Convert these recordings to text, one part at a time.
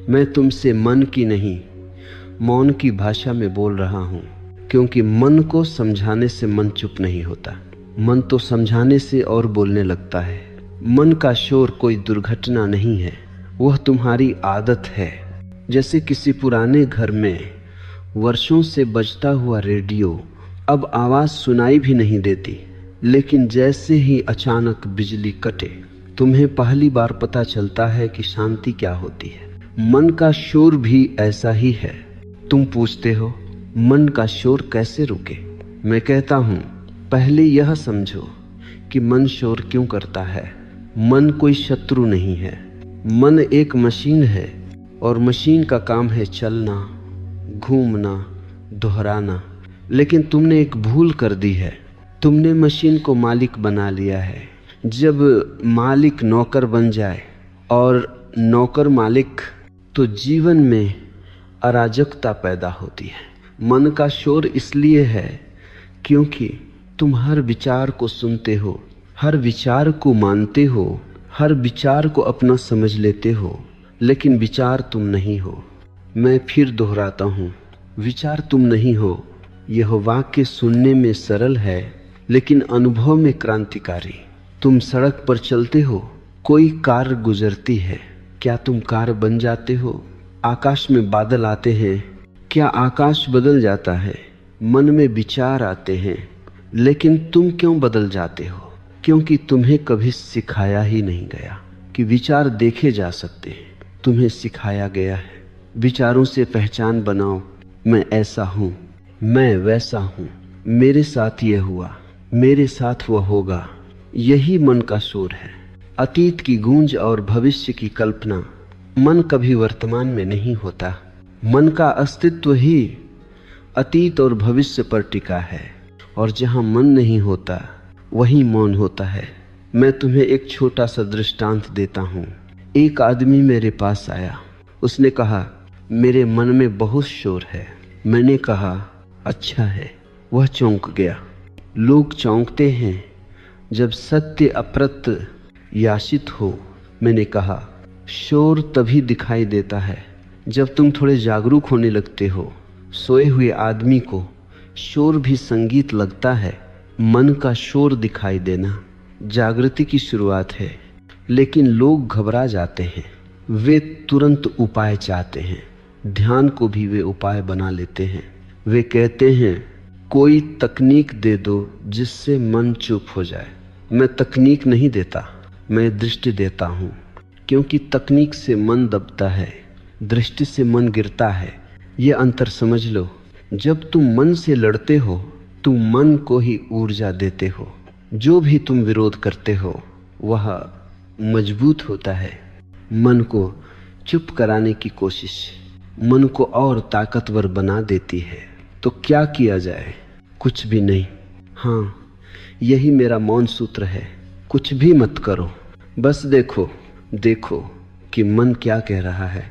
मैं तुमसे मन की नहीं, मौन की भाषा में बोल रहा हूँ, क्योंकि मन को समझाने से मन चुप नहीं होता। मन तो समझाने से और बोलने लगता है। मन का शोर कोई दुर्घटना नहीं है, वह तुम्हारी आदत है। जैसे किसी पुराने घर में वर्षों से बजता हुआ रेडियो अब आवाज सुनाई भी नहीं देती, लेकिन जैसे ही अचानक बिजली कटे तुम्हें पहली बार पता चलता है कि शांति क्या होती है। मन का शोर भी ऐसा ही है। तुम पूछते हो मन का शोर कैसे रुके? मैं कहता हूँ पहले यह समझो कि मन शोर क्यों करता है। मन कोई शत्रु नहीं है। मन एक मशीन है और मशीन का काम है चलना, घूमना, दोहराना। लेकिन तुमने एक भूल कर दी है। तुमने मशीन को मालिक बना लिया है। जब मालिक नौकर बन जाए और नौकर मालिक, तो जीवन में अराजकता पैदा होती है। मन का शोर इसलिए है क्योंकि तुम हर विचार को सुनते हो, हर विचार को मानते हो, हर विचार को अपना समझ लेते हो, लेकिन विचार तुम नहीं हो। मैं फिर दोहराता हूँ, विचार तुम नहीं हो। यह वाक्य सुनने में सरल है लेकिन अनुभव में क्रांतिकारी। तुम सड़क पर चलते हो, कोई कार गुजरती है, क्या तुम कार बन जाते हो? आकाश में बादल आते हैं, क्या आकाश बदल जाता है? मन में विचार आते हैं, लेकिन तुम क्यों बदल जाते हो? क्योंकि तुम्हें कभी सिखाया ही नहीं गया कि विचार देखे जा सकते हैं। तुम्हें सिखाया गया है विचारों से पहचान बनाओ। मैं ऐसा हूँ, मैं वैसा हूँ, मेरे साथ यह हुआ, मेरे साथ वह होगा। यही मन का शोर है। अतीत की गूंज और भविष्य की कल्पना। मन कभी वर्तमान में नहीं होता। मन का अस्तित्व ही अतीत और भविष्य पर टिका है, और जहाँ मन नहीं होता वहीं मौन होता है। मैं तुम्हें एक छोटा सा दृष्टांत देता हूँ। एक आदमी मेरे पास आया। उसने कहा मेरे मन में बहुत शोर है। मैंने कहा अच्छा है। वह चौंक गया। लोग चौंकते हैं जब सत्य अप्रत्याशित हो। मैंने कहा शोर तभी दिखाई देता है जब तुम थोड़े जागरूक होने लगते हो। सोए हुए आदमी को शोर भी संगीत लगता है। मन का शोर दिखाई देना जागृति की शुरुआत है, लेकिन लोग घबरा जाते हैं। वे तुरंत उपाय चाहते हैं। ध्यान को भी वे उपाय बना लेते हैं। वे कहते हैं कोई तकनीक दे दो जिससे मन चुप हो जाए। मैं तकनीक नहीं देता, मैं दृष्टि देता हूँ, क्योंकि तकनीक से मन दबता है, दृष्टि से मन गिरता है। ये अंतर समझ लो। जब तुम मन से लड़ते हो तुम मन को ही ऊर्जा देते हो। जो भी तुम विरोध करते हो वह मजबूत होता है। मन को चुप कराने की कोशिश मन को और ताकतवर बना देती है। तो क्या किया जाए? कुछ भी नहीं। हाँ, यही मेरा मौन सूत्र है। कुछ भी मत करो, बस देखो कि मन क्या कह रहा है।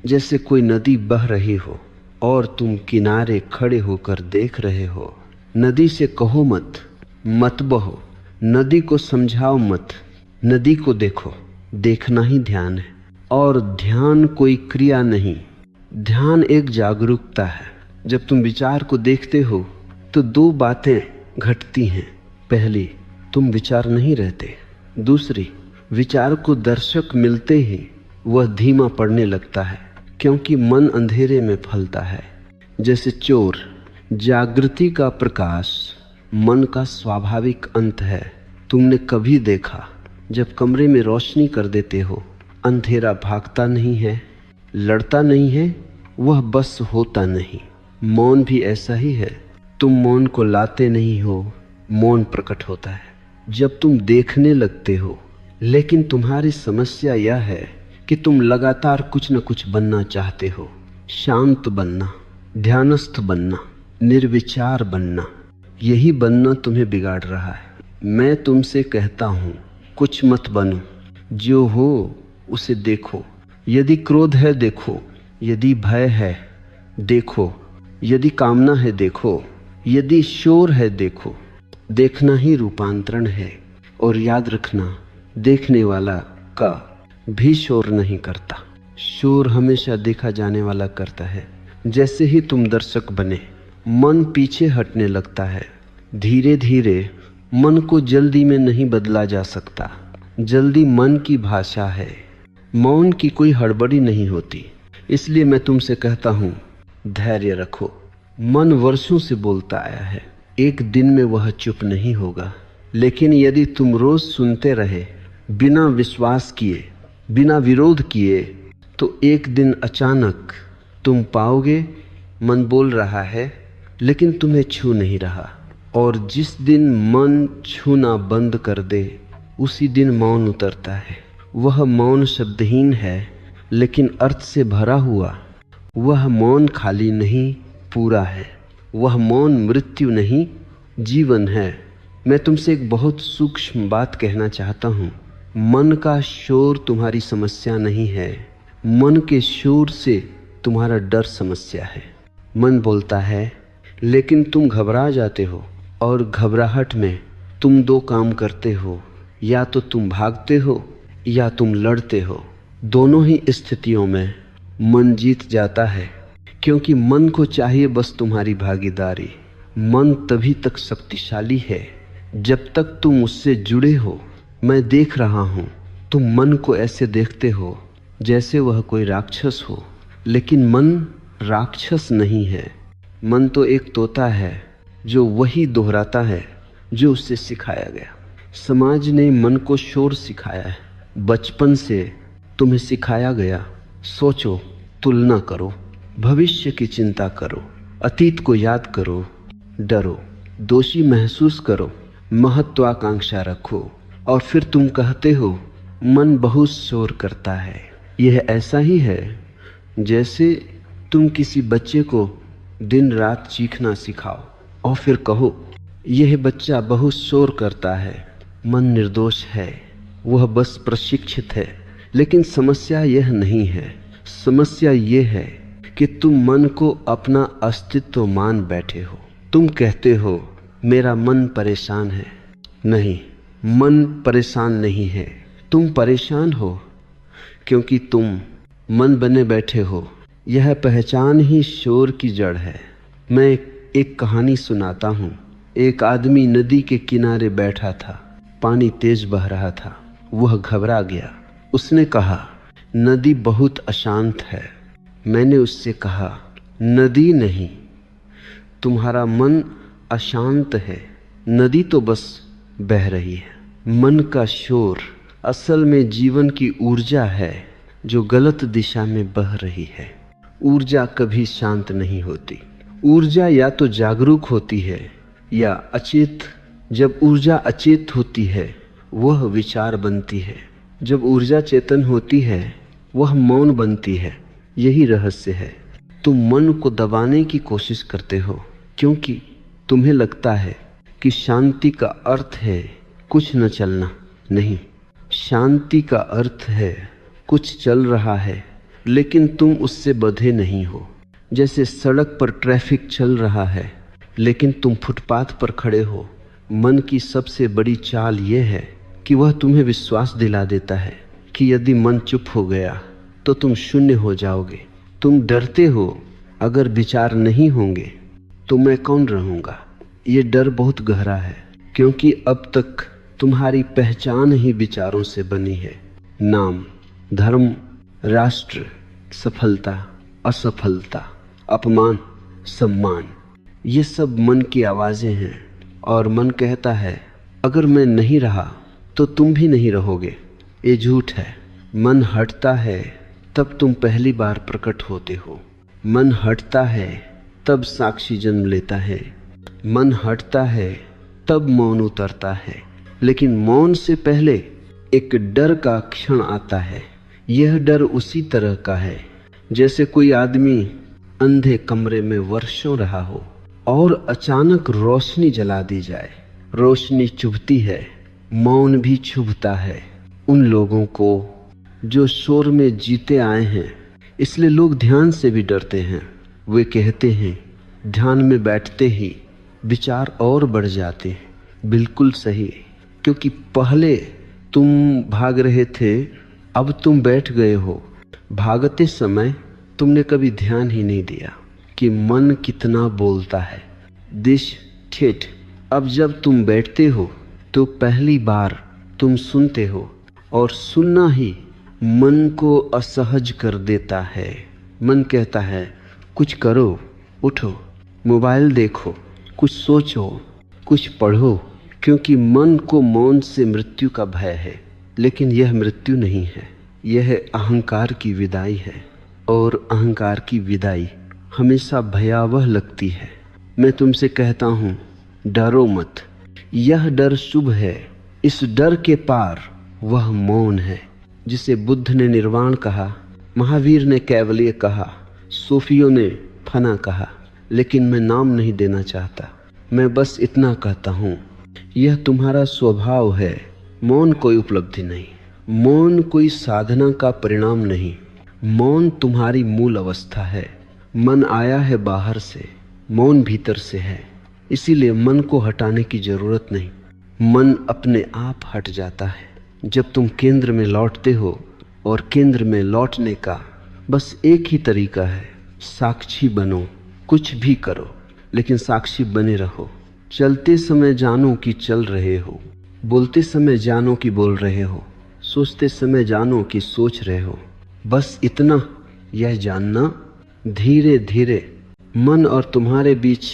जैसे कोई नदी बह रही हो और तुम किनारे खड़े होकर देख रहे हो। नदी से कहो मत बहो, नदी को समझाओ मत, नदी को देखो। देखना ही ध्यान है, और ध्यान कोई क्रिया नहीं, ध्यान एक जागरूकता है। जब तुम विचार को देखते हो तो दो बातें घटती हैं। पहली, तुम विचार नहीं रहते। दूसरी, विचार को दर्शक मिलते ही वह धीमा पड़ने लगता है, क्योंकि मन अंधेरे में फलता है। जैसे चोर। जागृति का प्रकाश मन का स्वाभाविक अंत है। तुमने कभी देखा जब कमरे में रोशनी कर देते हो, अंधेरा भागता नहीं है, लड़ता नहीं है, वह बस होता नहीं। मौन भी ऐसा ही है। तुम मौन को लाते नहीं हो, मौन प्रकट होता है जब तुम देखने लगते हो। लेकिन तुम्हारी समस्या यह है कि तुम लगातार कुछ न कुछ बनना चाहते हो। शांत बनना, ध्यानस्थ बनना, निर्विचार बनना, यही बनना तुम्हें बिगाड़ रहा है। मैं तुमसे कहता हूँ कुछ मत बनो, जो हो उसे देखो। यदि क्रोध है देखो, यदि भय है देखो, यदि कामना है देखो, यदि शोर है देखो। देखना ही रूपांतरण है। और याद रखना, देखने वाला का भी शोर नहीं करता। शोर हमेशा देखा जाने वाला करता है। जैसे ही तुम दर्शक बने, मन पीछे हटने लगता है। धीरे धीरे मन को जल्दी में नहीं बदला जा सकता। जल्दी मन की भाषा है, मौन की कोई हड़बड़ी नहीं होती। इसलिए मैं तुमसे कहता हूँ, धैर्य रखो। मन वर्षों से बोलता आया है, एक दिन में वह चुप नहीं होगा। लेकिन यदि तुम रोज सुनते रहे, बिना विश्वास किए, बिना विरोध किए, तो एक दिन अचानक तुम पाओगे मन बोल रहा है लेकिन तुम्हें छू नहीं रहा। और जिस दिन मन छूना बंद कर दे, उसी दिन मौन उतरता है। वह मौन शब्दहीन है लेकिन अर्थ से भरा हुआ। वह मौन खाली नहीं, पूरा है। वह मौन मृत्यु नहीं, जीवन है। मैं तुमसे एक बहुत सूक्ष्म बात कहना चाहता हूँ। मन का शोर तुम्हारी समस्या नहीं है, मन के शोर से तुम्हारा डर समस्या है। मन बोलता है लेकिन तुम घबरा जाते हो, और घबराहट में तुम दो काम करते हो, या तो तुम भागते हो या तुम लड़ते हो। दोनों ही स्थितियों में मन जीत जाता है, क्योंकि मन को चाहिए बस तुम्हारी भागीदारी। मन तभी तक शक्तिशाली है जब तक तुम उससे जुड़े हो। मैं देख रहा हूँ, तुम मन को ऐसे देखते हो जैसे वह कोई राक्षस हो, लेकिन मन राक्षस नहीं है। मन तो एक तोता है जो वही दोहराता है जो उससे सिखाया गया। समाज ने मन को शोर सिखाया है। बचपन से तुम्हें सिखाया गया, सोचो, तुलना करो, भविष्य की चिंता करो, अतीत को याद करो, डरो, दोषी महसूस करो, महत्वाकांक्षा रखो, और फिर तुम कहते हो मन बहुत शोर करता है। यह ऐसा ही है जैसे तुम किसी बच्चे को दिन रात चीखना सिखाओ और फिर कहो यह बच्चा बहुत शोर करता है। मन निर्दोष है, वह बस प्रशिक्षित है। लेकिन समस्या यह नहीं है, समस्या यह है कि तुम मन को अपना अस्तित्व मान बैठे हो। तुम कहते हो मेरा मन परेशान है। नहीं, मन परेशान नहीं है, तुम परेशान हो क्योंकि तुम मन बने बैठे हो। यह पहचान ही शोर की जड़ है। मैं एक कहानी सुनाता हूँ। एक आदमी नदी के किनारे बैठा था, पानी तेज बह रहा था। वह घबरा गया। उसने कहा, नदी बहुत अशांत है। मैंने उससे कहा, नदी नहीं, तुम्हारा मन अशांत है। नदी तो बस बह रही है। मन का शोर असल में जीवन की ऊर्जा है जो गलत दिशा में बह रही है। ऊर्जा कभी शांत नहीं होती। ऊर्जा या तो जागरूक होती है या अचेत। जब ऊर्जा अचेत होती है वह विचार बनती है। जब ऊर्जा चेतन होती है वह मौन बनती है। यही रहस्य है। तुम मन को दबाने की कोशिश करते हो क्योंकि तुम्हें लगता है कि शांति का अर्थ है कुछ न चलना। नहीं, शांति का अर्थ है कुछ चल रहा है लेकिन तुम उससे बंधे नहीं हो। जैसे सड़क पर ट्रैफिक चल रहा है लेकिन तुम फुटपाथ पर खड़े हो। मन की सबसे बड़ी चाल यह है कि वह तुम्हें विश्वास दिला देता है कि यदि मन चुप हो गया तो तुम शून्य हो जाओगे। तुम डरते हो अगर विचार नहीं होंगे तो मैं कौन रहूँगा। ये डर बहुत गहरा है क्योंकि अब तक तुम्हारी पहचान ही विचारों से बनी है। नाम, धर्म, राष्ट्र, सफलता, असफलता, अपमान, सम्मान, ये सब मन की आवाज़ें हैं। और मन कहता है अगर मैं नहीं रहा तो तुम भी नहीं रहोगे। ये झूठ है। मन हटता है तब तुम पहली बार प्रकट होते हो। मन हटता है तब साक्षी जन्म लेता है। मन हटता है तब मौन उतरता है। लेकिन मौन से पहले एक डर का क्षण आता है। यह डर उसी तरह का है जैसे कोई आदमी अंधे कमरे में वर्षों रहा हो और अचानक रोशनी जला दी जाए। रोशनी चुभती है, मौन भी चुभता है। उन लोगों को जो शोर में जीते आए हैं, इसलिए लोग ध्यान से भी डरते हैं। वे कहते हैं ध्यान में बैठते ही विचार और बढ़ जाते हैं। बिल्कुल सही, क्योंकि पहले तुम भाग रहे थे, अब तुम बैठ गए हो। भागते समय तुमने कभी ध्यान ही नहीं दिया कि मन कितना बोलता है। दिस ठेठ। अब जब तुम बैठते हो तो पहली बार तुम सुनते हो और सुनना ही मन को असहज कर देता है। मन कहता है कुछ करो, उठो, मोबाइल देखो, कुछ सोचो, कुछ पढ़ो, क्योंकि मन को मौन से मृत्यु का भय है। लेकिन यह मृत्यु नहीं है, यह अहंकार की विदाई है, और अहंकार की विदाई हमेशा भयावह लगती है। मैं तुमसे कहता हूँ, डरो मत। यह डर शुभ है। इस डर के पार वह मौन है जिसे बुद्ध ने निर्वाण कहा, महावीर ने कैवल्य कहा, सूफियों ने फना कहा। लेकिन मैं नाम नहीं देना चाहता। मैं बस इतना कहता हूँ, यह तुम्हारा स्वभाव है। मौन कोई उपलब्धि नहीं, मौन कोई साधना का परिणाम नहीं। मौन तुम्हारी मूल अवस्था है। मन आया है बाहर से, मौन भीतर से है। इसीलिए मन को हटाने की जरूरत नहीं, मन अपने आप हट जाता है जब तुम केंद्र में लौटते हो। और केंद्र में लौटने का बस एक ही तरीका है, साक्षी बनो। कुछ भी करो लेकिन साक्षी बने रहो। चलते समय जानो कि चल रहे हो, बोलते समय जानो कि बोल रहे हो, सोचते समय जानो कि सोच रहे हो। बस इतना यह जानना, धीरे धीरे मन और तुम्हारे बीच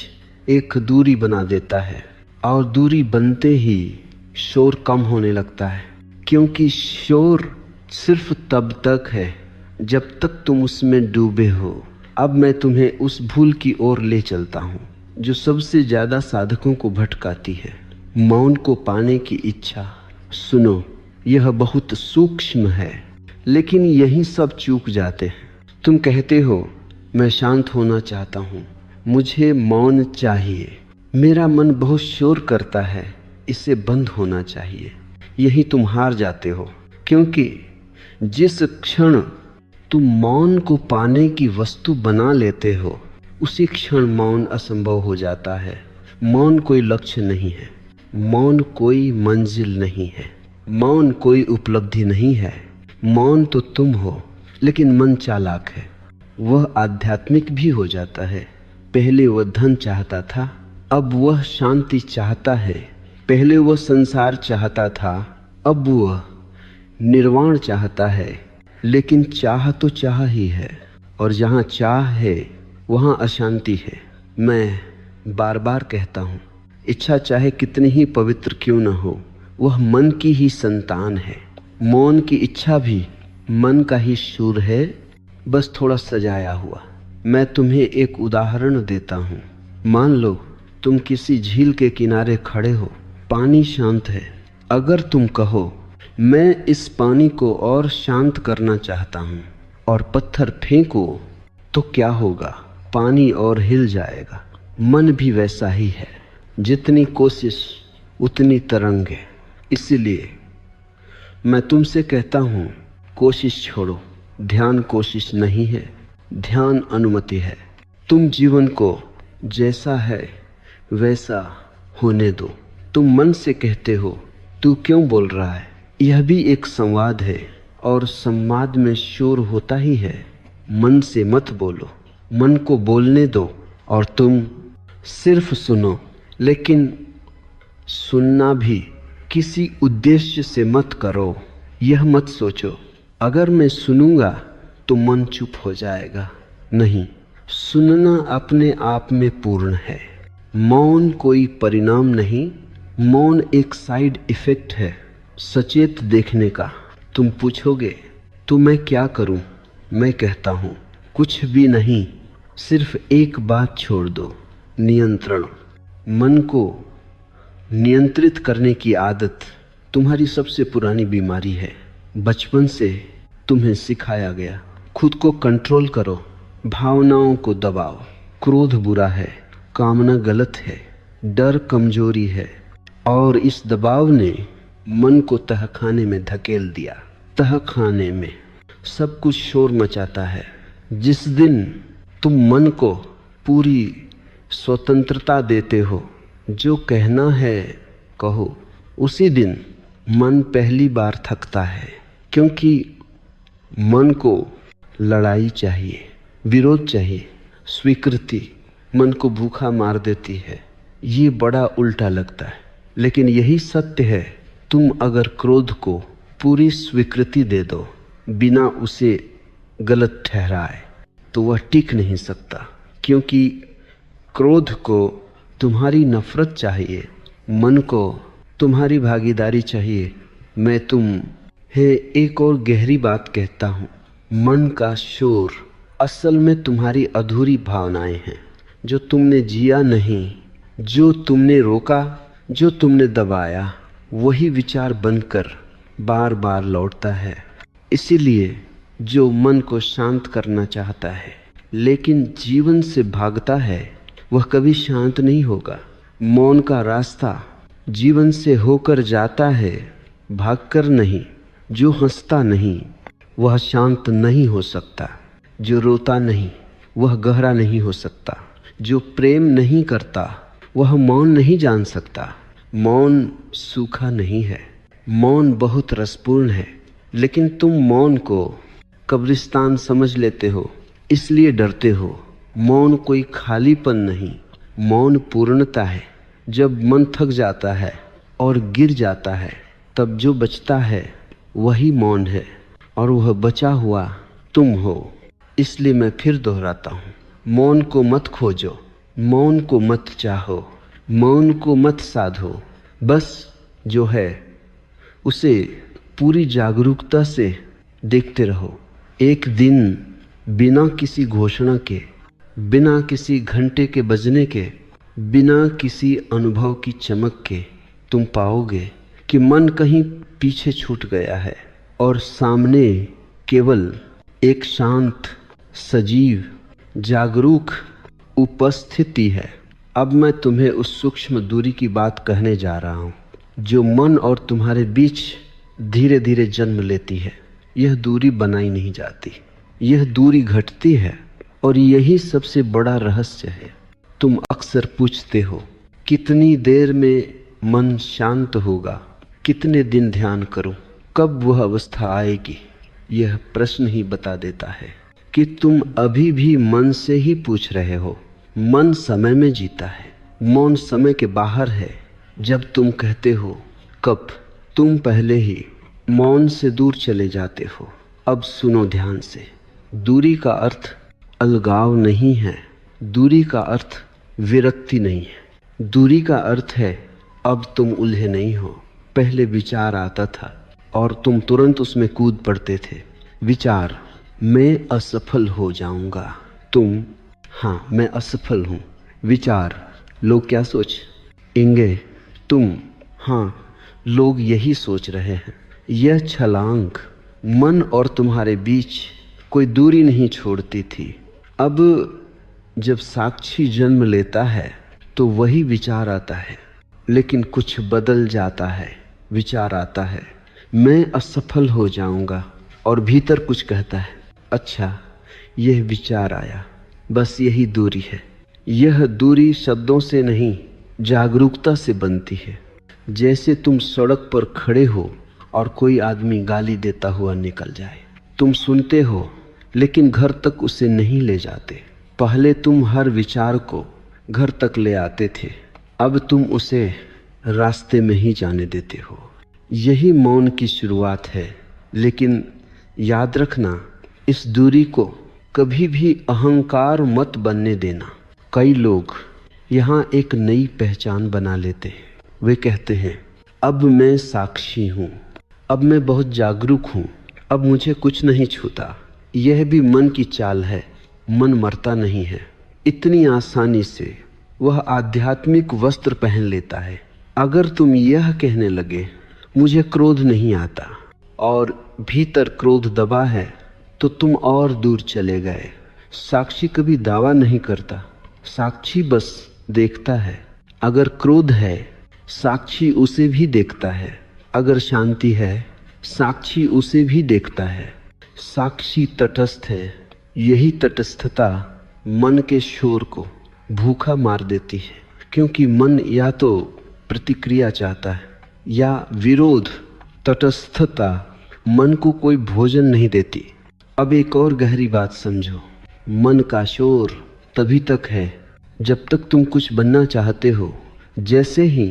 एक दूरी बना देता है। और दूरी बनते ही शोर कम होने लगता है, क्योंकि शोर सिर्फ तब तक है जब तक तुम उसमें डूबे हो। अब मैं तुम्हें उस भूल की ओर ले चलता हूँ जो सबसे ज्यादा साधकों को भटकाती है, मौन को पाने की इच्छा। सुनो, यह बहुत सूक्ष्म है, लेकिन यही सब चूक जाते हैं। तुम कहते हो मैं शांत होना चाहता हूँ, मुझे मौन चाहिए, मेरा मन बहुत शोर करता है, इसे बंद होना चाहिए। यही तुम हार जाते हो, क्योंकि जिस क्षण तुम मौन को पाने की वस्तु बना लेते हो, उसी क्षण मौन असंभव हो जाता है। मौन कोई लक्ष्य नहीं है, मौन कोई मंजिल नहीं है, मौन कोई उपलब्धि नहीं है। मौन तो तुम हो, लेकिन मन चालाक है, वह आध्यात्मिक भी हो जाता है। पहले वह धन चाहता था, अब वह शांति चाहता है। पहले वह संसार चाहता था, अब वह निर्वाण चाहता है। लेकिन चाह तो चाह ही है, और जहाँ चाह है वहाँ अशांति है। मैं बार बार कहता हूँ, इच्छा चाहे कितनी ही पवित्र क्यों न हो, वह मन की ही संतान है। मौन की इच्छा भी मन का ही सुर है, बस थोड़ा सजाया हुआ। मैं तुम्हें एक उदाहरण देता हूँ। मान लो तुम किसी झील के किनारे खड़े हो, पानी शांत है। अगर तुम कहो मैं इस पानी को और शांत करना चाहता हूँ और पत्थर फेंको, तो क्या होगा? पानी और हिल जाएगा। मन भी वैसा ही है, जितनी कोशिश उतनी तरंग है। इसलिए मैं तुमसे कहता हूँ, कोशिश छोड़ो। ध्यान कोशिश नहीं है, ध्यान अनुमति है। तुम जीवन को जैसा है वैसा होने दो। तुम मन से कहते हो तू क्यों बोल रहा है, यह भी एक संवाद है, और संवाद में शोर होता ही है। मन से मत बोलो, मन को बोलने दो, और तुम सिर्फ सुनो। लेकिन सुनना भी किसी उद्देश्य से मत करो। यह मत सोचो अगर मैं सुनूंगा तो मन चुप हो जाएगा। नहीं, सुनना अपने आप में पूर्ण है। मौन कोई परिणाम नहीं, मौन एक साइड इफेक्ट है सचेत देखने का। तुम पूछोगे तो मैं क्या करूं? मैं कहता हूं कुछ भी नहीं, सिर्फ एक बात छोड़ दो, नियंत्रण। मन को नियंत्रित करने की आदत तुम्हारी सबसे पुरानी बीमारी है। बचपन से तुम्हें सिखाया गया, खुद को कंट्रोल करो, भावनाओं को दबाओ। क्रोध बुरा है, कामना गलत है, डर कमजोरी है, और इस दबाव ने मन को तहखाने में धकेल दिया। तहखाने में सब कुछ शोर मचाता है। जिस दिन तुम मन को पूरी स्वतंत्रता देते हो, जो कहना है कहो, उसी दिन मन पहली बार थकता है। क्योंकि मन को लड़ाई चाहिए, विरोध चाहिए, स्वीकृति मन को भूखा मार देती है। ये बड़ा उल्टा लगता है, लेकिन यही सत्य है। तुम अगर क्रोध को पूरी स्वीकृति दे दो बिना उसे गलत ठहराए तो वह टिक नहीं सकता, क्योंकि क्रोध को तुम्हारी नफरत चाहिए, मन को तुम्हारी भागीदारी चाहिए। मैं एक और गहरी बात कहता हूँ, मन का शोर असल में तुम्हारी अधूरी भावनाएं हैं, जो तुमने जिया नहीं, जो तुमने रोका, जो तुमने दबाया, वही विचार बनकर बार बार लौटता है। इसीलिए जो मन को शांत करना चाहता है लेकिन जीवन से भागता है, वह कभी शांत नहीं होगा। मौन का रास्ता जीवन से होकर जाता है, भागकर नहीं। जो हंसता नहीं वह शांत नहीं हो सकता, जो रोता नहीं वह गहरा नहीं हो सकता, जो प्रेम नहीं करता वह मौन नहीं जान सकता। मौन सूखा नहीं है, मौन बहुत रसपूर्ण है, लेकिन तुम मौन को कब्रिस्तान समझ लेते हो, इसलिए डरते हो। मौन कोई खालीपन नहीं, मौन पूर्णता है। जब मन थक जाता है और गिर जाता है, तब जो बचता है वही मौन है, और वह बचा हुआ तुम हो। इसलिए मैं फिर दोहराता हूँ, मौन को मत खोजो, मौन को मत चाहो, मौन को मत साधो। बस जो है उसे पूरी जागरूकता से देखते रहो। एक दिन बिना किसी घोषणा के, बिना किसी घंटे के बजने के, बिना किसी अनुभव की चमक के तुम पाओगे कि मन कहीं पीछे छूट गया है और सामने केवल एक शांत, सजीव, जागरूक उपस्थिति है। अब मैं तुम्हें उस सूक्ष्म दूरी की बात कहने जा रहा हूँ जो मन और तुम्हारे बीच धीरे धीरे जन्म लेती है। यह दूरी बनाई नहीं जाती, यह दूरी घटती है, और यही सबसे बड़ा रहस्य है। तुम अक्सर पूछते हो कितनी देर में मन शांत होगा, कितने दिन ध्यान करूं, कब वह अवस्था आएगी। यह प्रश्न ही बता देता है कि तुम अभी भी मन से ही पूछ रहे हो। मन समय में जीता है, मौन समय के बाहर है। जब तुम कहते हो कब, तुम पहले ही मौन से दूर चले जाते हो। अब सुनो ध्यान से, दूरी का अर्थ अलगाव नहीं है, दूरी का अर्थ विरक्ति नहीं है। दूरी का अर्थ है अब तुम उलझे नहीं हो। पहले विचार आता था और तुम तुरंत उसमें कूद पड़ते थे। विचार, मैं असफल हो जाऊंगा। तुम, हाँ मैं असफल हूँ। विचार, लोग क्या सोचेंगे। तुम, हाँ लोग यही सोच रहे हैं। यह छलांग मन और तुम्हारे बीच कोई दूरी नहीं छोड़ती थी। अब जब साक्षी जन्म लेता है तो वही विचार आता है, लेकिन कुछ बदल जाता है। विचार आता है, मैं असफल हो जाऊंगा, और भीतर कुछ कहता है, अच्छा यह विचार आया, बस यही दूरी है। यह दूरी शब्दों से नहीं, जागरूकता से बनती है। जैसे तुम सड़क पर खड़े हो और कोई आदमी गाली देता हुआ निकल जाए, तुम सुनते हो लेकिन घर तक उसे नहीं ले जाते। पहले तुम हर विचार को घर तक ले आते थे, अब तुम उसे रास्ते में ही जाने देते हो। यही मौन की शुरुआत है। लेकिन याद रखना, इस दूरी को कभी भी अहंकार मत बनने देना। कई लोग यहाँ एक नई पहचान बना लेते हैं। वे कहते हैं, अब मैं साक्षी हूँ, अब मैं बहुत जागरूक हूँ, अब मुझे कुछ नहीं छूता। यह भी मन की चाल है। मन मरता नहीं है। इतनी आसानी से वह आध्यात्मिक वस्त्र पहन लेता है। अगर तुम यह कहने लगे मुझे क्रोध नहीं आता और भीतर क्रोध दबा है, तो तुम और दूर चले गए। साक्षी कभी दावा नहीं करता, साक्षी बस देखता है। अगर क्रोध है, साक्षी उसे भी देखता है। अगर शांति है, साक्षी उसे भी देखता है। साक्षी तटस्थ है। यही तटस्थता मन के शोर को भूखा मार देती है, क्योंकि मन या तो प्रतिक्रिया चाहता है या विरोध। तटस्थता मन को कोई भोजन नहीं देती। अब एक और गहरी बात समझो। मन का शोर तभी तक है जब तक तुम कुछ बनना चाहते हो। जैसे ही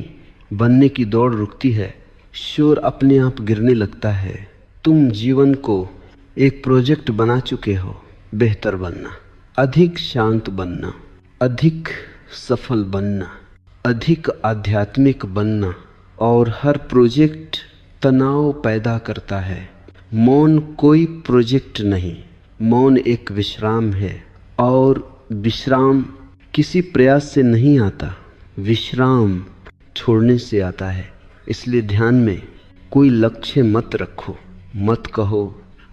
बनने की दौड़ रुकती है, शोर अपने आप गिरने लगता है। तुम जीवन को एक प्रोजेक्ट बना चुके हो। बेहतर बनना, अधिक शांत बनना, अधिक सफल बनना, अधिक आध्यात्मिक बनना। और हर प्रोजेक्ट तनाव पैदा करता है। मौन कोई प्रोजेक्ट नहीं, मौन एक विश्राम है। और विश्राम किसी प्रयास से नहीं आता, विश्राम छोड़ने से आता है। इसलिए ध्यान में कोई लक्ष्य मत रखो। मत कहो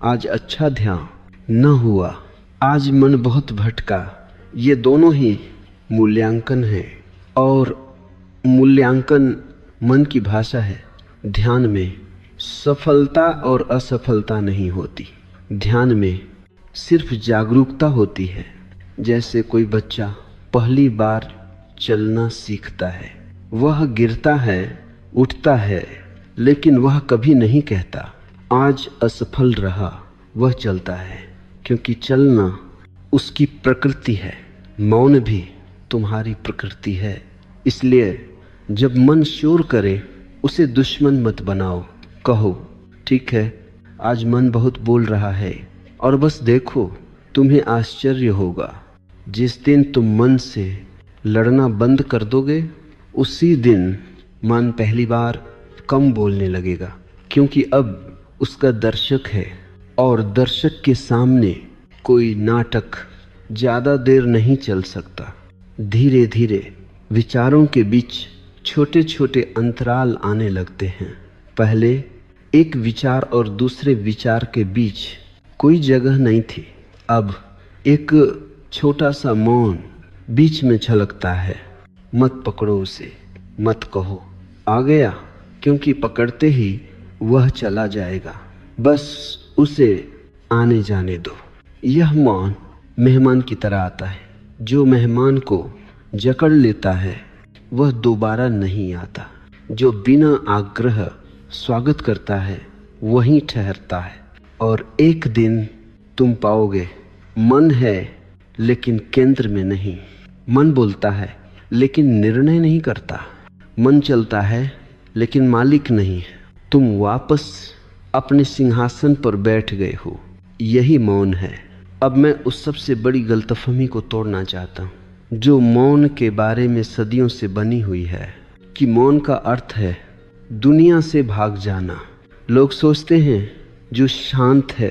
आज अच्छा ध्यान न हुआ, आज मन बहुत भटका। ये दोनों ही मूल्यांकन है, और मूल्यांकन मन की भाषा है। ध्यान में सफलता और असफलता नहीं होती। ध्यान में सिर्फ जागरूकता होती है। जैसे कोई बच्चा पहली बार चलना सीखता है, वह गिरता है, उठता है, लेकिन वह कभी नहीं कहता आज असफल रहा। वह चलता है, क्योंकि चलना उसकी प्रकृति है। मौन भी तुम्हारी प्रकृति है। इसलिए जब मन शोर करे, उसे दुश्मन मत बनाओ। कहो ठीक है, आज मन बहुत बोल रहा है, और बस देखो तुम्हें आश्चर्य होगा। जिस दिन तुम मन से लड़ना बंद कर दोगे, उसी दिन मन पहली बार कम बोलने लगेगा, क्योंकि अब उसका दर्शक है। और दर्शक के सामने कोई नाटक ज़्यादा देर नहीं चल सकता। धीरे धीरे विचारों के बीच छोटे छोटे अंतराल आने लगते हैं। पहले एक विचार और दूसरे विचार के बीच कोई जगह नहीं थी। अब एक छोटा सा मौन बीच में छलकता है। मत पकड़ो उसे, मत कहो आ गया, क्योंकि पकड़ते ही वह चला जाएगा। बस उसे आने जाने दो। यह मौन मेहमान की तरह आता है। जो मेहमान को जकड़ लेता है वह दोबारा नहीं आता। जो बिना आग्रह स्वागत करता है वहीं ठहरता है। और एक दिन तुम पाओगे, मन है लेकिन केंद्र में नहीं। मन बोलता है लेकिन निर्णय नहीं करता। मन चलता है लेकिन मालिक नहीं है। तुम वापस अपने सिंहासन पर बैठ गए हो। यही मौन है। अब मैं उस सबसे बड़ी गलतफहमी को तोड़ना चाहता हूँ जो मौन के बारे में सदियों से बनी हुई है, कि मौन का अर्थ है दुनिया से भाग जाना। लोग सोचते हैं जो शांत है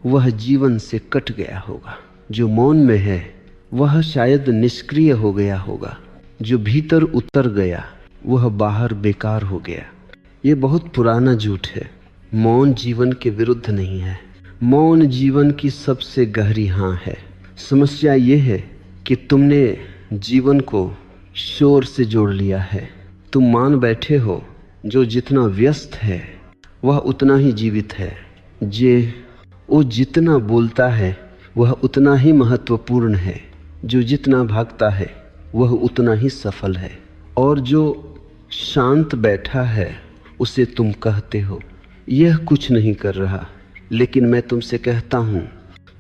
वह जीवन से कट गया होगा, जो मौन में है वह शायद निष्क्रिय हो गया होगा, जो भीतर उतर गया वह बाहर बेकार हो गया। ये बहुत पुराना झूठ है। मौन जीवन के विरुद्ध नहीं है। मौन जीवन की सबसे गहरी हाँ है। समस्या ये है कि तुमने जीवन को शोर से जोड़ लिया है। तुम मान बैठे हो जो जितना व्यस्त है वह उतना ही जीवित है। वो जितना बोलता है वह उतना ही महत्वपूर्ण है। जो जितना भागता है वह उतना ही सफल है। और जो शांत बैठा है उसे तुम कहते हो यह कुछ नहीं कर रहा। लेकिन मैं तुमसे कहता हूँ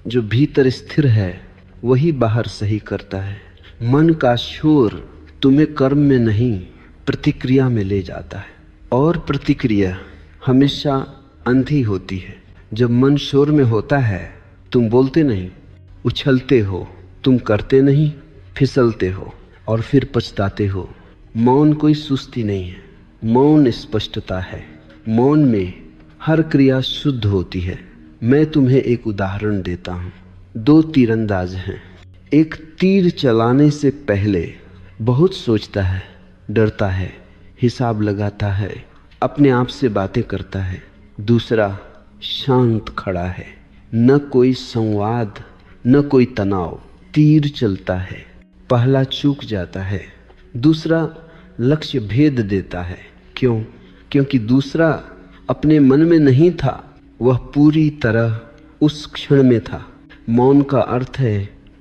जो भीतर स्थिर है वही बाहर सही करता है। मन का शोर तुम्हें कर्म में नहीं प्रतिक्रिया में ले जाता है, और प्रतिक्रिया हमेशा अंधी होती है। जब मन शोर में होता है तुम बोलते नहीं, उछलते हो, तुम करते नहीं, फिसलते हो और फिर पछताते हो। मौन कोई सुस्ती नहीं है, मौन स्पष्टता है। मौन में हर क्रिया शुद्ध होती है। मैं तुम्हें एक उदाहरण देता हूँ। दो तीरंदाज हैं। एक तीर चलाने से पहले बहुत सोचता है, डरता है, हिसाब लगाता है, अपने आप से बातें करता है। दूसरा शांत खड़ा है, न कोई संवाद, न कोई तनाव। तीर चलता है, पहला चूक जाता है, दूसरा लक्ष्य भेद देता है। क्यों? क्योंकि दूसरा अपने मन में नहीं था, वह पूरी तरह उस क्षण में था। मौन का अर्थ है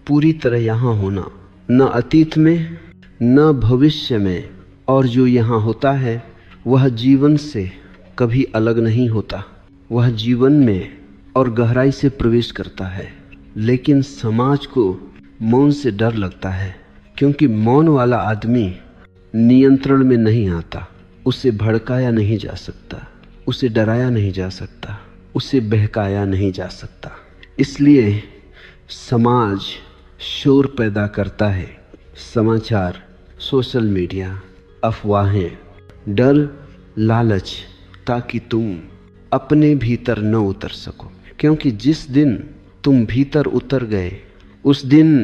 पूरी तरह यहाँ होना, न अतीत में न भविष्य में। और जो यहाँ होता है वह जीवन से कभी अलग नहीं होता। वह जीवन में और गहराई से प्रवेश करता है। लेकिन समाज को मौन से डर लगता है, क्योंकि मौन वाला आदमी नियंत्रण में नहीं आता। उसे भड़काया नहीं जा सकता, उसे डराया नहीं जा सकता, उसे बहकाया नहीं जा सकता। इसलिए समाज शोर पैदा करता है। समाचार, सोशल मीडिया, अफवाहें, डर, लालच, ताकि तुम अपने भीतर न उतर सको। क्योंकि जिस दिन तुम भीतर उतर गए उस दिन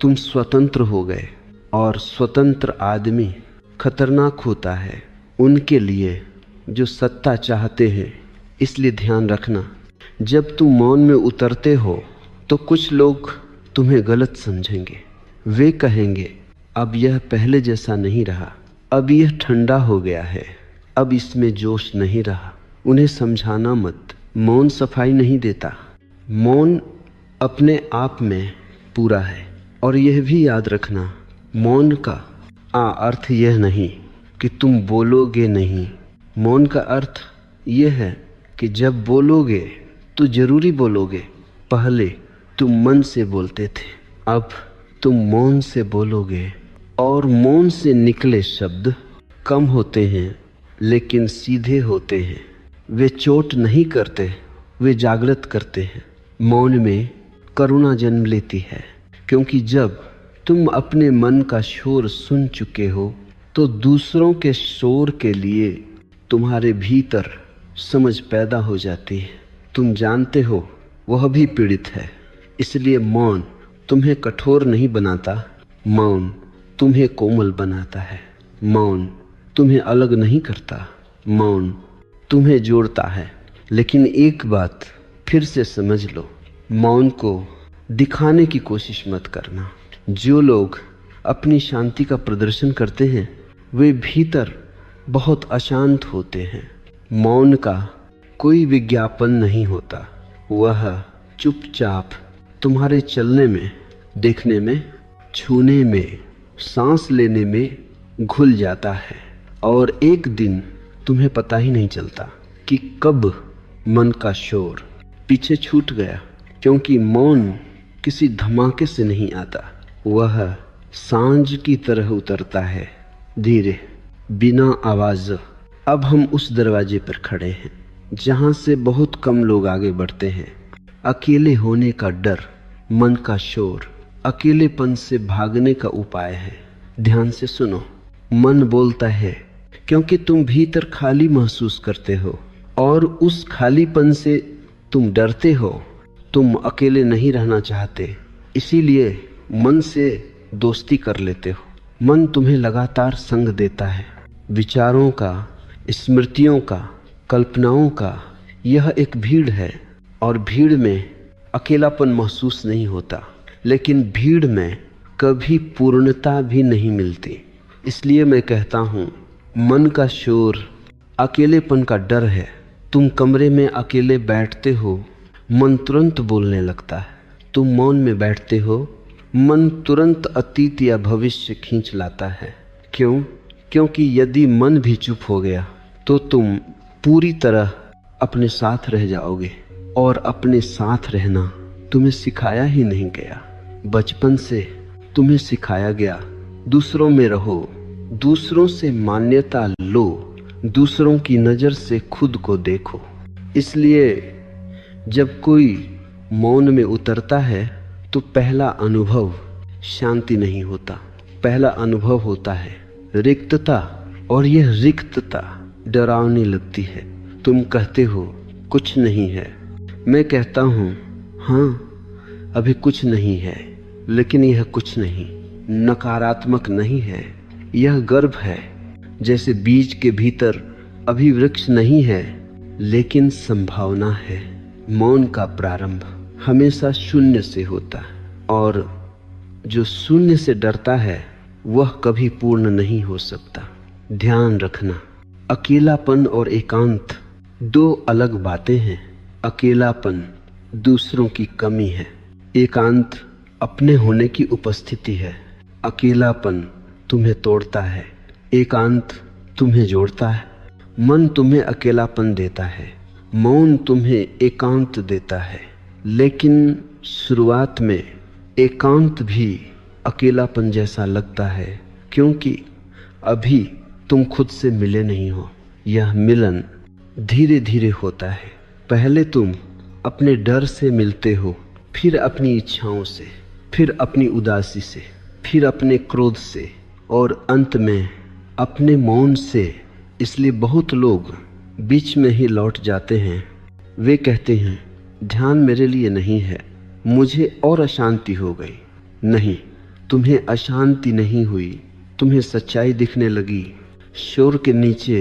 तुम स्वतंत्र हो गए। और स्वतंत्र आदमी खतरनाक होता है उनके लिए जो सत्ता चाहते हैं। इसलिए ध्यान रखना, जब तुम मौन में उतरते हो तो कुछ लोग तुम्हें गलत समझेंगे। वे कहेंगे अब यह पहले जैसा नहीं रहा, अब यह ठंडा हो गया है, अब इसमें जोश नहीं रहा। उन्हें समझाना मत। मौन सफाई नहीं देता। मौन अपने आप में पूरा है। और यह भी याद रखना, मौन का अर्थ यह नहीं कि तुम बोलोगे नहीं। मौन का अर्थ यह है कि जब बोलोगे तो जरूरी बोलोगे। पहले तुम मन से बोलते थे, अब तुम मौन से बोलोगे। और मौन से निकले शब्द कम होते हैं लेकिन सीधे होते हैं। वे चोट नहीं करते, वे जागृत करते हैं। मौन में करुणा जन्म लेती है, क्योंकि जब तुम अपने मन का शोर सुन चुके हो तो दूसरों के शोर के लिए तुम्हारे भीतर समझ पैदा हो जाती है। तुम जानते हो वह भी पीड़ित है। इसलिए मौन तुम्हें कठोर नहीं बनाता, मौन तुम्हें कोमल बनाता है। मौन तुम्हें अलग नहीं करता, मौन तुम्हें जोड़ता है। लेकिन एक बात फिर से समझ लो, मौन को दिखाने की कोशिश मत करना। जो लोग अपनी शांति का प्रदर्शन करते हैं वे भीतर बहुत अशांत होते हैं। मौन का कोई विज्ञापन नहीं होता, वह चुपचाप तुम्हारे चलने में, देखने में, छूने में, सांस लेने में घुल जाता है। और एक दिन तुम्हें पता ही नहीं चलता कि कब मन का शोर पीछे छूट गया। क्योंकि मौन किसी धमाके से नहीं आता, वह सांझ की तरह उतरता है, धीरे, बिना आवाज। अब हम उस दरवाजे पर खड़े हैं जहां से बहुत कम लोग आगे बढ़ते हैं। अकेले होने का डर, मन का शोर, अकेलेपन से भागने का उपाय है। ध्यान से सुनो, मन बोलता है क्योंकि तुम भीतर खाली महसूस करते हो और उस खालीपन से तुम डरते हो। तुम अकेले नहीं रहना चाहते, इसीलिए मन से दोस्ती कर लेते हो। मन तुम्हें लगातार संग देता है, विचारों का, स्मृतियों का, कल्पनाओं का। यह एक भीड़ है और भीड़ में अकेलापन महसूस नहीं होता, लेकिन भीड़ में कभी पूर्णता भी नहीं मिलती। इसलिए मैं कहता हूँ, मन का शोर अकेलेपन का डर है। तुम कमरे में अकेले बैठते हो, मन तुरंत बोलने लगता है। तुम मौन में बैठते हो, मन तुरंत अतीत या भविष्य खींच लाता है। क्यों? क्योंकि यदि मन भी चुप हो गया तो तुम पूरी तरह अपने साथ रह जाओगे। और अपने साथ रहना तुम्हें सिखाया ही नहीं गया। बचपन से तुम्हें सिखाया गया दूसरों में रहो, दूसरों से मान्यता लो, दूसरों की नज़र से खुद को देखो। इसलिए जब कोई मौन में उतरता है तो पहला अनुभव शांति नहीं होता, पहला अनुभव होता है रिक्तता। और यह रिक्तता डरावनी लगती है। तुम कहते हो कुछ नहीं है, मैं कहता हूँ हाँ अभी कुछ नहीं है, लेकिन यह कुछ नहीं नकारात्मक नहीं है, यह गर्भ है। जैसे बीज के भीतर अभी वृक्ष नहीं है लेकिन संभावना है। मौन का प्रारंभ हमेशा शून्य से होता है और जो शून्य से डरता है वह कभी पूर्ण नहीं हो सकता। ध्यान रखना, अकेलापन और एकांत दो अलग बातें हैं। अकेलापन दूसरों की कमी है, एकांत अपने होने की उपस्थिति है। अकेलापन तुम्हें तोड़ता है, एकांत तुम्हें जोड़ता है। मन तुम्हें अकेलापन देता है, मौन तुम्हें एकांत देता है, लेकिन शुरुआत में एकांत भी अकेलापन जैसा लगता है, क्योंकि अभी तुम खुद से मिले नहीं हो। यह मिलन धीरे धीरे होता है। पहले तुम अपने डर से मिलते हो, फिर अपनी इच्छाओं से, फिर अपनी उदासी से, फिर अपने क्रोध से, और अंत में अपने मौन से। इसलिए बहुत लोग बीच में ही लौट जाते हैं। वे कहते हैं ध्यान मेरे लिए नहीं है, मुझे और अशांति हो गई। नहीं, तुम्हें अशांति नहीं हुई, तुम्हें सच्चाई दिखने लगी। शोर के नीचे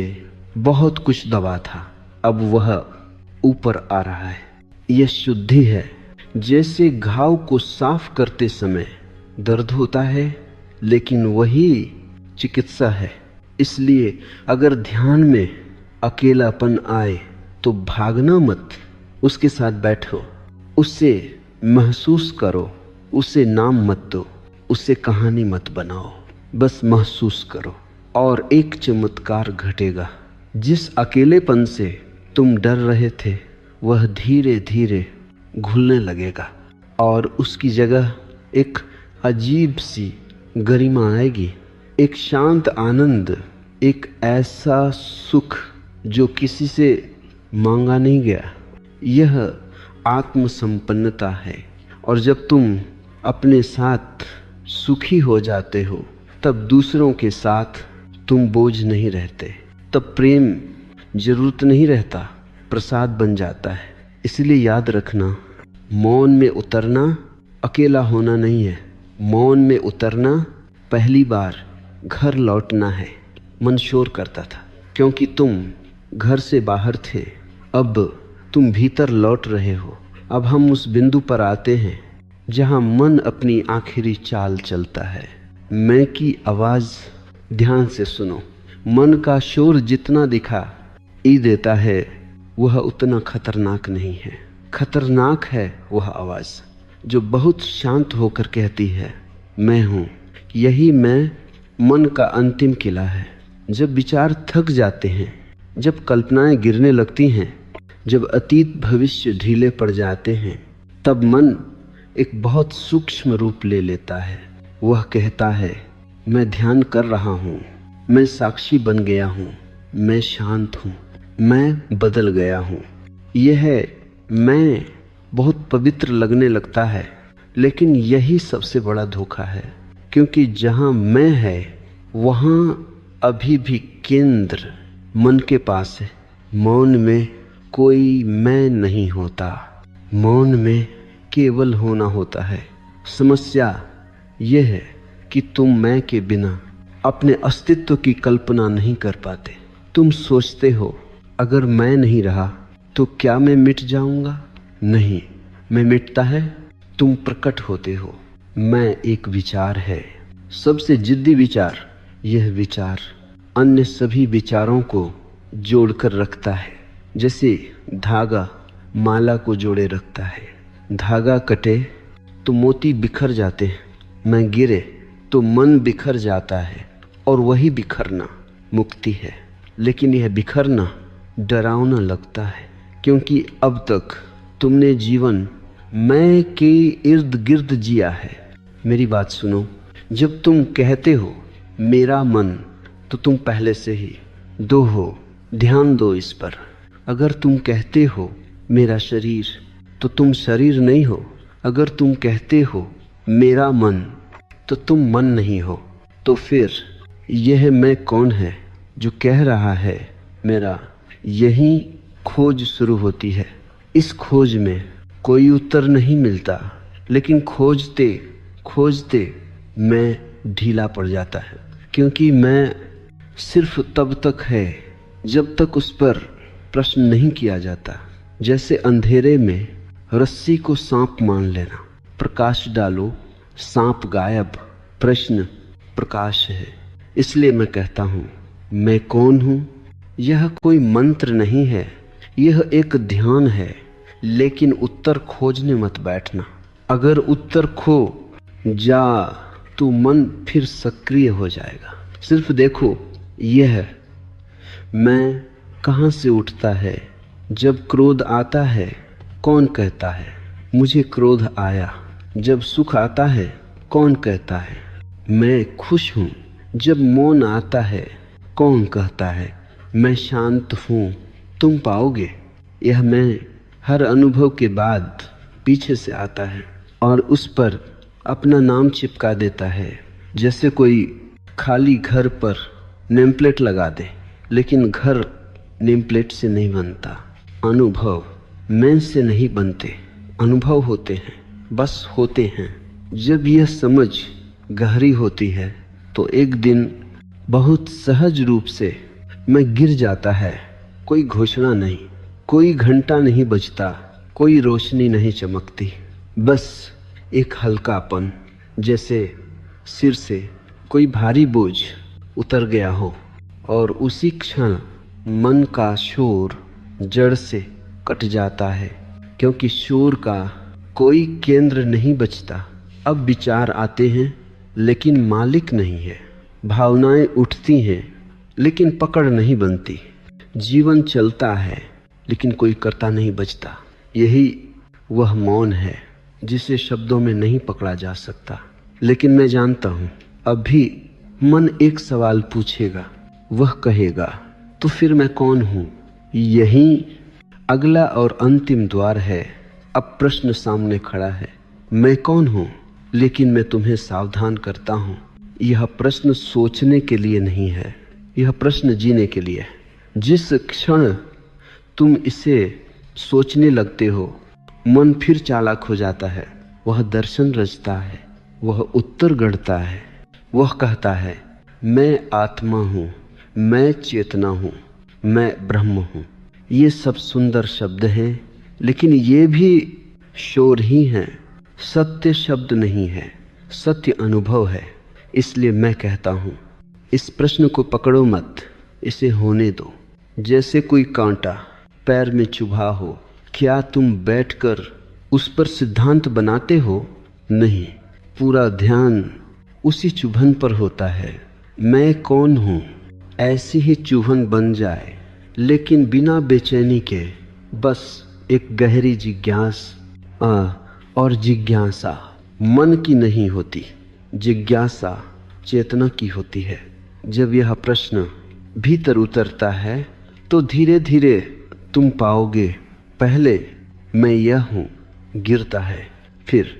बहुत कुछ दबा था, अब वह ऊपर आ रहा है। यह शुद्धि है। जैसे घाव को साफ करते समय दर्द होता है, लेकिन वही चिकित्सा है। इसलिए अगर ध्यान में अकेलापन आए तो भागना मत, उसके साथ बैठो, उससे महसूस करो, उसे नाम मत दो, उसे कहानी मत बनाओ, बस महसूस करो और एक चमत्कार घटेगा। जिस अकेलेपन से तुम डर रहे थे वह धीरे धीरे घुलने लगेगा और उसकी जगह एक अजीब सी गरिमा आएगी, एक शांत आनंद, एक ऐसा सुख जो किसी से मांगा नहीं गया। यह आत्मसंपन्नता है। और जब तुम अपने साथ सुखी हो जाते हो तब दूसरों के साथ तुम बोझ नहीं रहते, तब प्रेम जरूरत नहीं रहता, प्रसाद बन जाता है। इसलिए याद रखना, मौन में उतरना अकेला होना नहीं है। मौन में उतरना पहली बार घर लौटना है। मन शोर करता था क्योंकि तुम घर से बाहर थे, अब तुम भीतर लौट रहे हो। अब हम उस बिंदु पर आते हैं जहां मन अपनी आखिरी चाल चलता है। मैं की आवाज ध्यान से सुनो। मन का शोर जितना दिखाई देता है वह उतना खतरनाक नहीं है। खतरनाक है वह आवाज जो बहुत शांत होकर कहती है मैं हूं। यही मैं मन का अंतिम किला है। जब विचार थक जाते हैं, जब कल्पनाएं गिरने लगती हैं, जब अतीत भविष्य ढीले पड़ जाते हैं, तब मन एक बहुत सूक्ष्म रूप ले लेता है। वह कहता है मैं ध्यान कर रहा हूँ, मैं साक्षी बन गया हूँ, मैं शांत हूँ, मैं बदल गया हूँ। यह मैं बहुत पवित्र लगने लगता है, लेकिन यही सबसे बड़ा धोखा है, क्योंकि जहाँ मैं है वहाँ अभी भी केंद्र मन के पास है। मौन में कोई मैं नहीं होता, मौन में केवल होना होता है। समस्या यह है कि तुम मैं के बिना अपने अस्तित्व की कल्पना नहीं कर पाते। तुम सोचते हो अगर मैं नहीं रहा तो क्या मैं मिट जाऊंगा? नहीं, मैं मिटता है, तुम प्रकट होते हो। मैं एक विचार है, सबसे जिद्दी विचार। यह विचार अन्य सभी विचारों को जोड़कर रखता है, जैसे धागा माला को जोड़े रखता है। धागा कटे तो मोती बिखर जाते हैं, मैं गिरे तो मन बिखर जाता है, और वही बिखरना मुक्ति है। लेकिन यह बिखरना डरावना लगता है, क्योंकि अब तक तुमने जीवन मैं के इर्द गिर्द जिया है। मेरी बात सुनो, जब तुम कहते हो मेरा मन, तो तुम पहले से ही दो हो। ध्यान दो इस पर। अगर तुम कहते हो मेरा शरीर, तो तुम शरीर नहीं हो। अगर तुम कहते हो मेरा मन, तो तुम मन नहीं हो। तो फिर यह मैं कौन है जो कह रहा है मेरा? यही खोज शुरू होती है। इस खोज में कोई उत्तर नहीं मिलता, लेकिन खोजते खोजते मैं ढीला पड़ जाता है, क्योंकि मैं सिर्फ तब तक है जब तक उस पर प्रश्न नहीं किया जाता। जैसे अंधेरे में रस्सी को सांप मान लेना, प्रकाश डालो सांप गायब, प्रश्न प्रकाश है। इसलिए मैं कहता हूँ मैं कौन हूँ? यह कोई मंत्र नहीं है, यह एक ध्यान है। लेकिन उत्तर खोजने मत बैठना। अगर उत्तर खो जा तो मन फिर सक्रिय हो जाएगा। सिर्फ देखो यह मैं कहाँ से उठता है, जब क्रोध आता है कौन कहता है मुझे क्रोध आया? जब सुख आता है कौन कहता है मैं खुश हूँ? जब मौन आता है कौन कहता है मैं शांत हूँ? तुम पाओगे यह मैं हर अनुभव के बाद पीछे से आता है और उस पर अपना नाम चिपका देता है। जैसे कोई खाली घर पर नेम प्लेट लगा दे, लेकिन घर नेम प्लेट से नहीं बनता। अनुभव मैं से नहीं बनते, अनुभव होते हैं, बस होते हैं। जब यह समझ गहरी होती है तो एक दिन बहुत सहज रूप से मैं गिर जाता है। कोई घोषणा नहीं, कोई घंटा नहीं बजता, कोई रोशनी नहीं चमकती, बस एक हल्कापन, जैसे सिर से कोई भारी बोझ उतर गया हो। और उसी क्षण मन का शोर जड़ से कट जाता है, क्योंकि शोर का कोई केंद्र नहीं बचता। अब विचार आते हैं लेकिन मालिक नहीं है, भावनाएं उठती हैं लेकिन पकड़ नहीं बनती, जीवन चलता है लेकिन कोई कर्ता नहीं बचता। यही वह मौन है जिसे शब्दों में नहीं पकड़ा जा सकता। लेकिन मैं जानता हूँ अब भी मन एक सवाल पूछेगा, वह कहेगा तो फिर मैं कौन हूँ? यही अगला और अंतिम द्वार है। अब प्रश्न सामने खड़ा है, मैं कौन हूँ? लेकिन मैं तुम्हें सावधान करता हूँ, यह प्रश्न सोचने के लिए नहीं है, यह प्रश्न जीने के लिए है। जिस क्षण तुम इसे सोचने लगते हो मन फिर चालाक हो जाता है, वह दर्शन रचता है, वह उत्तर गढ़ता है, वह कहता है मैं आत्मा हूँ, मैं चेतना हूँ, मैं ब्रह्म हूँ। ये सब सुंदर शब्द हैं, लेकिन ये भी शोर ही हैं, सत्य शब्द नहीं है, सत्य अनुभव है। इसलिए मैं कहता हूँ इस प्रश्न को पकड़ो मत, इसे होने दो। जैसे कोई कांटा पैर में चुभा हो, क्या तुम बैठकर उस पर सिद्धांत बनाते हो? नहीं, पूरा ध्यान उसी चुभन पर होता है। मैं कौन हूँ? ऐसी ही चुभन बन जाए, लेकिन बिना बेचैनी के, बस एक गहरी और जिज्ञासा मन की नहीं होती, जिज्ञासा चेतना की होती है। जब यह प्रश्न भीतर उतरता है तो धीरे धीरे तुम पाओगे पहले मैं यह हूँ, गिरता है, फिर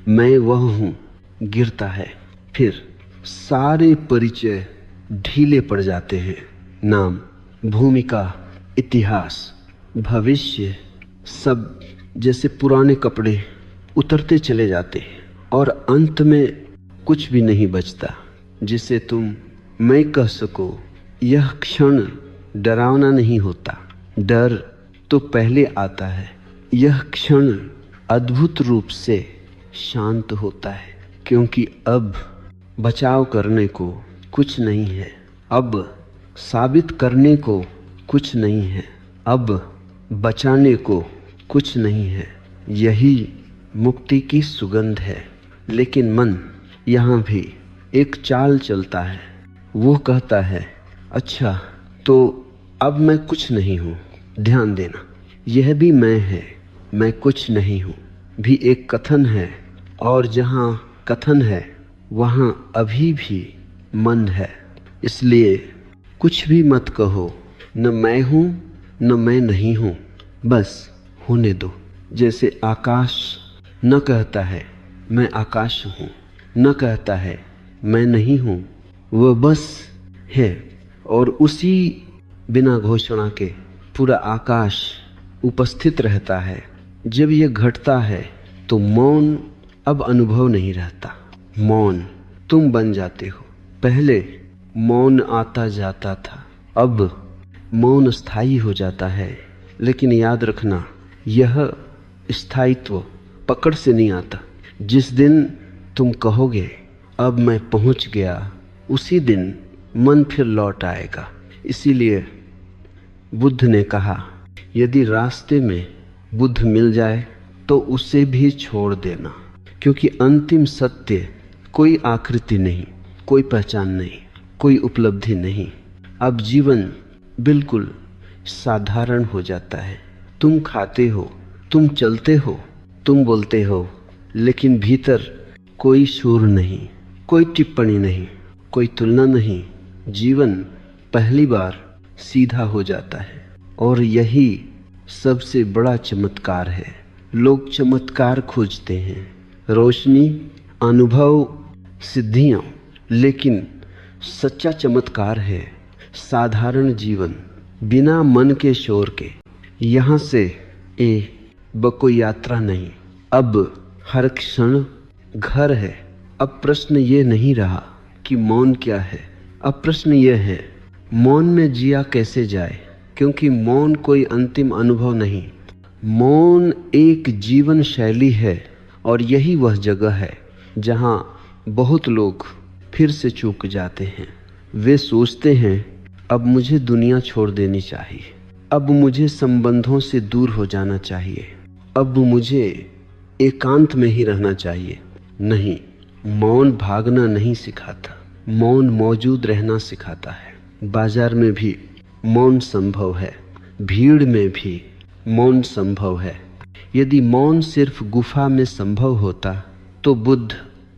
मैं वह हूँ, गिरता है, फिर सारे परिचय ढीले पड़ जाते हैं। नाम, भूमिका, इतिहास, भविष्य सब जैसे पुराने कपड़े उतरते चले जाते हैं और अंत में कुछ भी नहीं बचता जिसे तुम मैं कह सको। यह क्षण डरावना नहीं होता, डर तो पहले आता है। यह क्षण अद्भुत रूप से शांत होता है, क्योंकि अब बचाव करने को कुछ नहीं है, अब साबित करने को कुछ नहीं है, अब बचाने को कुछ नहीं है। यही मुक्ति की सुगंध है। लेकिन मन यहाँ भी एक चाल चलता है। वो कहता है अच्छा तो अब मैं कुछ नहीं हूँ। ध्यान देना, यह भी मैं है, मैं कुछ नहीं हूँ भी एक कथन है, और जहाँ कथन है वहाँ अभी भी मन है। इसलिए कुछ भी मत कहो, न मैं हूँ न मैं नहीं हूँ, बस होने दो। जैसे आकाश न कहता है मैं आकाश हूँ, न कहता है मैं नहीं हूँ, वह बस है। और उसी बिना घोषणा के पूरा आकाश उपस्थित रहता है। जब यह घटता है तो मौन अब अनुभव नहीं रहता, मौन तुम बन जाते हो। पहले मौन आता जाता था, अब मौन स्थायी हो जाता है। लेकिन याद रखना, यह स्थायित्व पकड़ से नहीं आता। जिस दिन तुम कहोगे अब मैं पहुंच गया, उसी दिन मन फिर लौट आएगा। इसीलिए बुद्ध ने कहा यदि रास्ते में बुद्ध मिल जाए तो उसे भी छोड़ देना, क्योंकि अंतिम सत्य कोई आकृति नहीं, कोई पहचान नहीं, कोई उपलब्धि नहीं। अब जीवन बिल्कुल साधारण हो जाता है, तुम खाते हो, तुम चलते हो, तुम बोलते हो, लेकिन भीतर कोई शोर नहीं, कोई टिप्पणी नहीं, कोई तुलना नहीं। जीवन पहली बार सीधा हो जाता है और यही सबसे बड़ा चमत्कार है। लोग चमत्कार खोजते हैं, रोशनी, अनुभव, सिद्धियां, लेकिन सच्चा चमत्कार है साधारण जीवन, बिना मन के शोर के। यहाँ से कोई यात्रा नहीं, अब हर क्षण घर है। अब प्रश्न ये नहीं रहा कि मौन क्या है, अब प्रश्न ये है मौन में जिया कैसे जाए, क्योंकि मौन कोई अंतिम अनुभव नहीं, मौन एक जीवन शैली है। और यही वह जगह है जहाँ बहुत लोग फिर से चूक जाते हैं। वे सोचते हैं अब मुझे दुनिया छोड़ देनी चाहिए, अब मुझे संबंधों से दूर हो जाना चाहिए, अब मुझे एकांत में ही रहना चाहिए। नहीं, मौन भागना नहीं सिखाता, मौन मौजूद रहना सिखाता है। बाजार में भी मौन संभव है, भीड़ में भी मौन संभव है। यदि मौन सिर्फ गुफा में संभव होता तो बुद्ध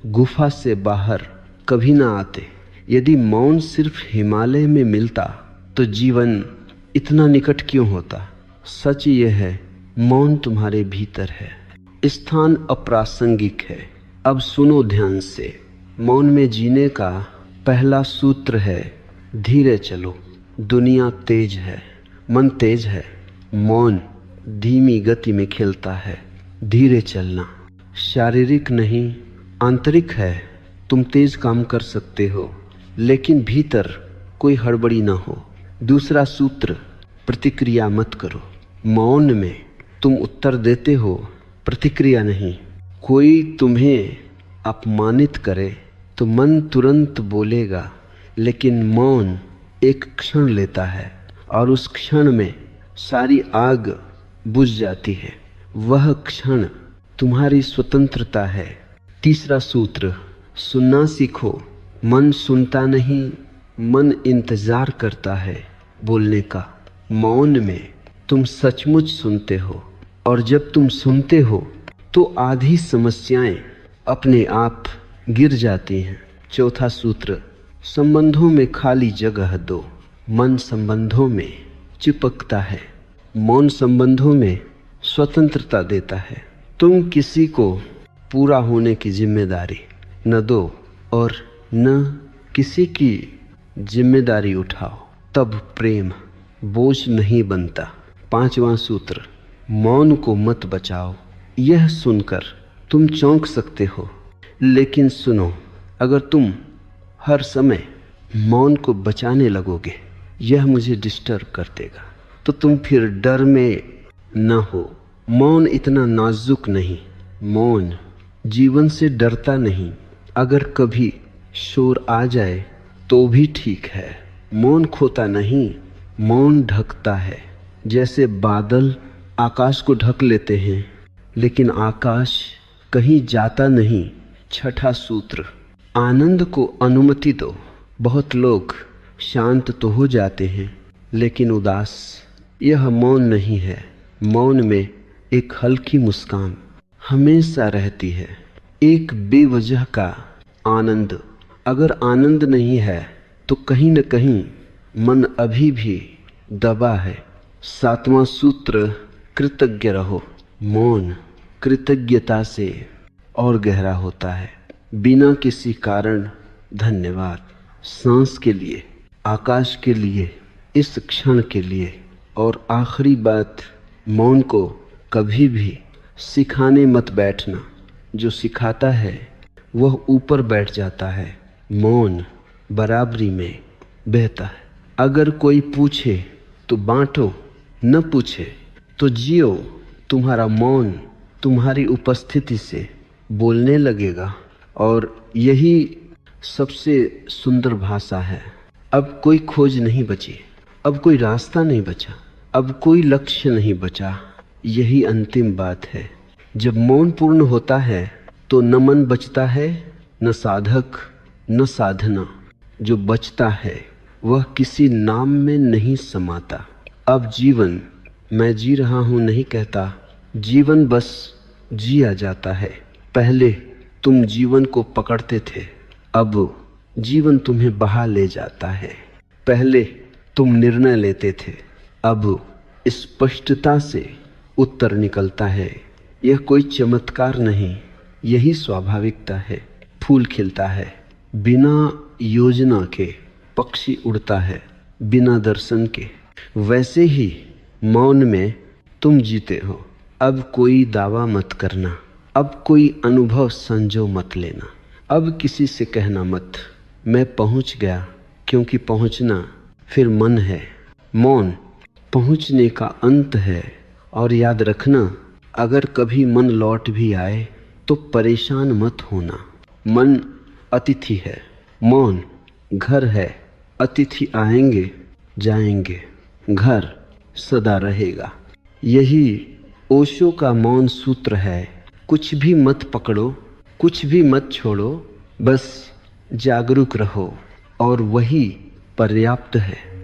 गुफा से बाहर कभी ना आते। यदि मौन सिर्फ हिमालय में मिलता तो जीवन इतना निकट क्यों होता। सच ये है, मौन तुम्हारे भीतर है, स्थान अप्रासंगिक है। अब सुनो ध्यान से, मौन में जीने का पहला सूत्र है धीरे चलो। दुनिया तेज है, मन तेज है, मौन धीमी गति में खेलता है। धीरे चलना शारीरिक नहीं आंतरिक है। तुम तेज काम कर सकते हो, लेकिन भीतर कोई हड़बड़ी ना हो। दूसरा सूत्र, प्रतिक्रिया मत करो। मौन में तुम उत्तर देते हो, प्रतिक्रिया नहीं। कोई तुम्हें अपमानित करे तो मन तुरंत बोलेगा, लेकिन मौन एक क्षण लेता है और उस क्षण में सारी आग बुझ जाती है। वह क्षण तुम्हारी स्वतंत्रता है। तीसरा सूत्र, सुनना सीखो। मन सुनता नहीं, मन इंतजार करता है बोलने का। मौन में तुम सचमुच सुनते हो, और जब तुम सुनते हो तो आधी समस्याएं अपने आप गिर जाती हैं। चौथा सूत्र, संबंधों में खाली जगह दो। मन संबंधों में चिपकता है, मौन संबंधों में स्वतंत्रता देता है। तुम किसी को पूरा होने की जिम्मेदारी न दो और न किसी की जिम्मेदारी उठाओ, तब प्रेम बोझ नहीं बनता। पांचवा सूत्र, मौन को मत बचाओ। यह सुनकर तुम चौंक सकते हो, लेकिन सुनो, अगर तुम हर समय मौन को बचाने लगोगे, यह मुझे डिस्टर्ब कर देगा, तो तुम फिर डर में न हो। मौन इतना नाजुक नहीं, मौन जीवन से डरता नहीं। अगर कभी शोर आ जाए तो भी ठीक है। मौन खोता नहीं, मौन ढकता है। जैसे बादल आकाश को ढक लेते हैं, लेकिन आकाश कहीं जाता नहीं। छठा सूत्र, आनंद को अनुमति दो। बहुत लोग शांत तो हो जाते हैं, लेकिन उदास। यह मौन नहीं है। मौन में एक हल्की मुस्कान हमेशा रहती है, एक बेवजह का आनंद। अगर आनंद नहीं है तो कहीं न कहीं मन अभी भी दबा है। सातवां सूत्र, कृतज्ञ रहो। मौन कृतज्ञता से और गहरा होता है। बिना किसी कारण धन्यवाद, सांस के लिए, आकाश के लिए, इस क्षण के लिए। और आखिरी बात, मौन को कभी भी सिखाने मत बैठना। जो सिखाता है वह ऊपर बैठ जाता है। मौन बराबरी में बहता है। अगर कोई पूछे तो बांटो, न पूछे तो जियो। तुम्हारा मौन तुम्हारी उपस्थिति से बोलने लगेगा, और यही सबसे सुंदर भाषा है। अब कोई खोज नहीं बची, अब कोई रास्ता नहीं बचा, अब कोई लक्ष्य नहीं बचा। यही अंतिम बात है। जब मौन पूर्ण होता है तो न मन बचता है, न साधक, न साधना। जो बचता है वह किसी नाम में नहीं समाता। अब जीवन मैं जी रहा हूं नहीं कहता, जीवन बस जिया जाता है। पहले तुम जीवन को पकड़ते थे, अब जीवन तुम्हें बहा ले जाता है। पहले तुम निर्णय लेते थे, अब स्पष्टता से उत्तर निकलता है। यह कोई चमत्कार नहीं, यही स्वाभाविकता है। फूल खिलता है, बिना योजना के पक्षी उड़ता है, बिना दर्शन के। वैसे ही मौन में तुम जीते हो। अब कोई दावा मत करना, अब कोई अनुभव संजो मत लेना, अब किसी से कहना मत मैं पहुंच गया, क्योंकि पहुंचना फिर मन है। मौन पहुंचने का अंत है। और याद रखना, अगर कभी मन लौट भी आए तो परेशान मत होना। मन अतिथि है, मौन घर है। अतिथि आएंगे जाएंगे, घर सदा रहेगा। यही ओशो का मौन सूत्र है। कुछ भी मत पकड़ो, कुछ भी मत छोड़ो, बस जागरूक रहो और वही पर्याप्त है।